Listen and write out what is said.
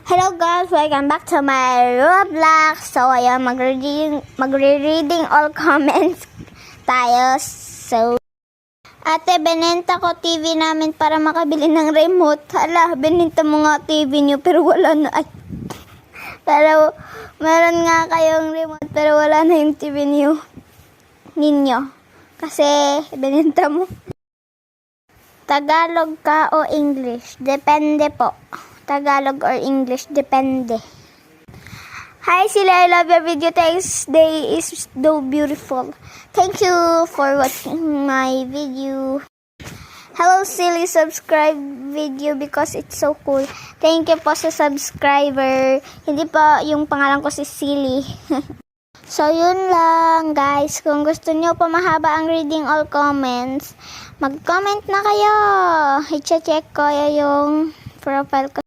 Hello guys, welcome back to my Roblox. So ayan, magre-reading all comments tayo. So, ate, binenta ko TV namin para makabili ng remote. Hala, binenta mo nga TV nyo pero wala na. Ay, pero meron nga kayong remote pero wala na yung TV ninyo. Kasi binenta mo. Tagalog ka o English? Depende po. Tagalog or English, depende. Hi Sila, I love your video. Thanks, day is so beautiful. Thank you for watching my video. Hello Silly, subscribe video because it's so cool. Thank you po sa subscriber. Hindi pa yung pangalan ko si Silly. So yun lang guys. Kung gusto nyo pa mahaba ang reading all comments, mag-comment na kayo. I-check ko yung profile ko.